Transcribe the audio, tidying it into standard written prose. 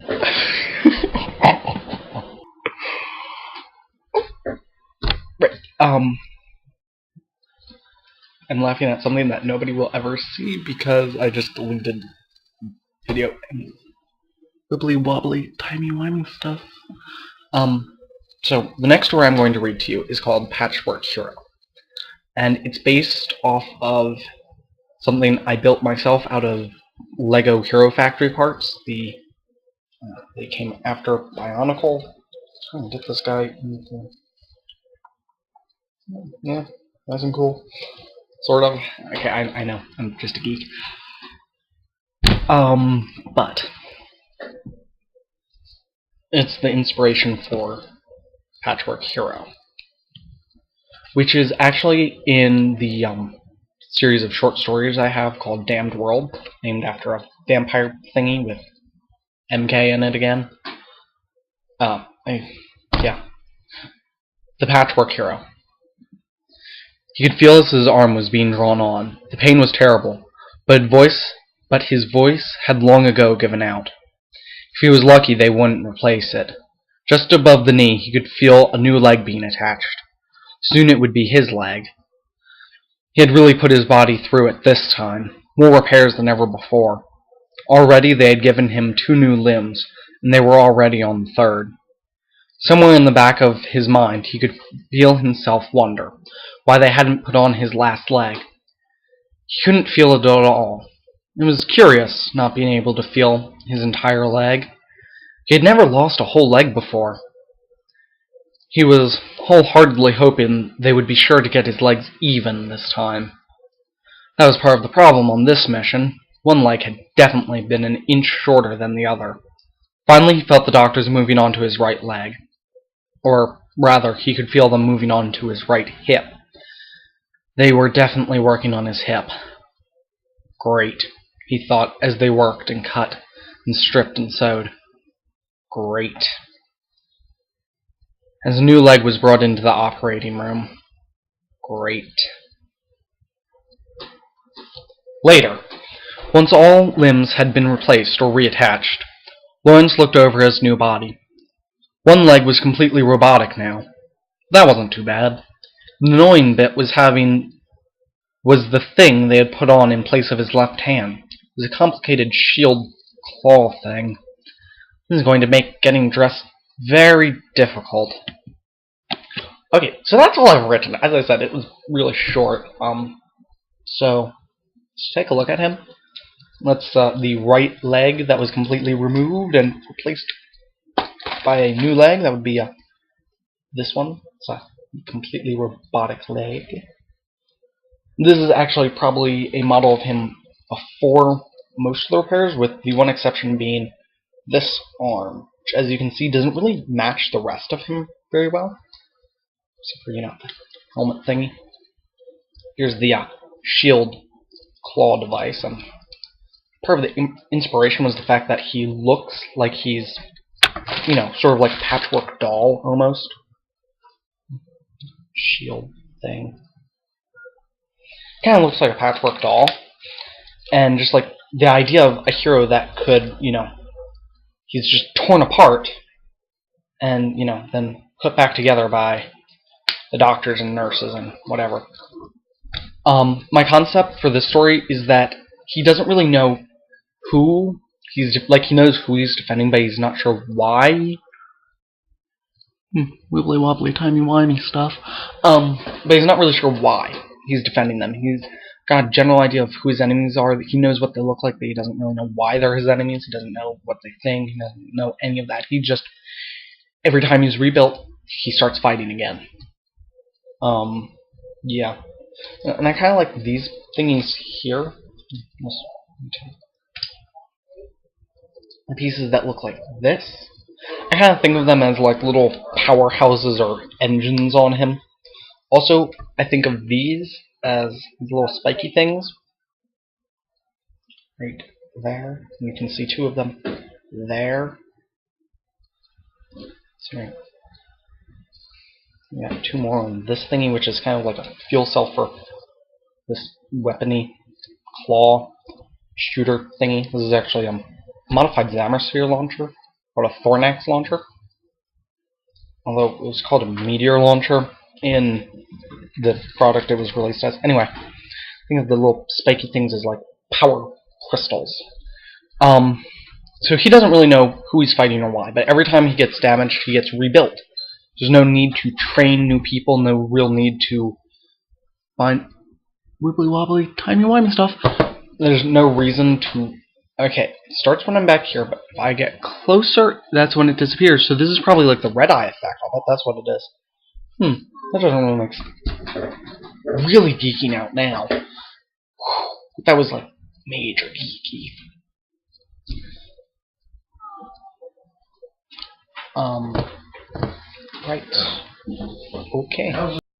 Right. I'm laughing at something that nobody will ever see because I just deleted video and wibbly wobbly timey wimey stuff. So the next story I'm going to read to you is called Patchwork Hero, and it's based off of something I built myself out of Lego Hero Factory parts. They came after Bionicle. Trying to get this guy. Yeah, nice and cool. Sort of. Okay, I know. I'm just a geek. But it's the inspiration for Patchwork Hero, which is actually in the series of short stories I have called Damned World, named after a vampire thingy with MK in it again. Yeah. The Patchwork Hero. He could feel as his arm was being drawn on. The pain was terrible, but his voice had long ago given out. If he was lucky, they wouldn't replace it. Just above the knee, he could feel a new leg being attached. Soon it would be his leg. He had really put his body through it this time, more repairs than ever before. Already they had given him 2 new limbs, and they were already on the 3rd. Somewhere in the back of his mind he could feel himself wonder why they hadn't put on his last leg. He couldn't feel it at all. It was curious, not being able to feel his entire leg. He had never lost a whole leg before. He was wholeheartedly hoping they would be sure to get his legs even this time. That was part of the problem on this mission. One leg had definitely been an inch shorter than the other. Finally he felt the doctors moving on to his right leg. Or rather, he could feel them moving on to his right hip. They were definitely working on his hip. Great, he thought as they worked and cut and stripped and sewed. Great. As a new leg was brought into the operating room. Great. Later, once all limbs had been replaced or reattached, Lawrence looked over his new body. One leg was completely robotic now. That wasn't too bad. The annoying bit was the thing they had put on in place of his left hand. It was a complicated shield claw thing. This is going to make getting dressed very difficult. Okay, so that's all I've written. As I said, it was really short. So let's take a look at him. That's the right leg that was completely removed and replaced by a new leg. That would be this one. It's a completely robotic leg. This is actually probably a model of him before most of the repairs, with the one exception being this arm, which, as you can see, doesn't really match the rest of him very well. Except for, the helmet thingy. Here's the shield claw device, and part of the inspiration was the fact that he looks like he's, sort of like a patchwork doll, almost. Shield thing. Kind of looks like a patchwork doll. And just like the idea of a hero that could, he's just torn apart and, then put back together by the doctors and nurses and whatever. My concept for this story is that he doesn't really know who he knows who he's defending, but he's not sure why. Wibbly wobbly timey wimey stuff. But he's not really sure why he's defending them. He's got a general idea of who his enemies are. He knows what they look like, but he doesn't really know why they're his enemies. He doesn't know what they think. He doesn't know any of that. He just, every time he's rebuilt, he starts fighting again. Yeah. And I kind of like these thingies here. The pieces that look like this. I kind of think of them as like little powerhouses or engines on him. Also, I think of these as these little spiky things. Right there. And you can see 2 of them there. So, yeah, 2 more on this thingy, which is kind of like a fuel cell for this weapony claw shooter thingy. This is actually a modified Zamasphere launcher. called a Thornax launcher. Although it was called a Meteor launcher in the product it was released as. Anyway, think of the little spiky things as like power crystals. So he doesn't really know who he's fighting or why, but every time he gets damaged, he gets rebuilt. There's no need to train new people, no real need to find wibbly wobbly, timey wimey stuff. There's no reason to. Okay, it starts when I'm back here, but if I get closer, that's when it disappears. So this is probably like the red eye effect. I'll bet that's what it is. That doesn't really make sense. Really geeking out now. That was like major geeky. Right. Okay.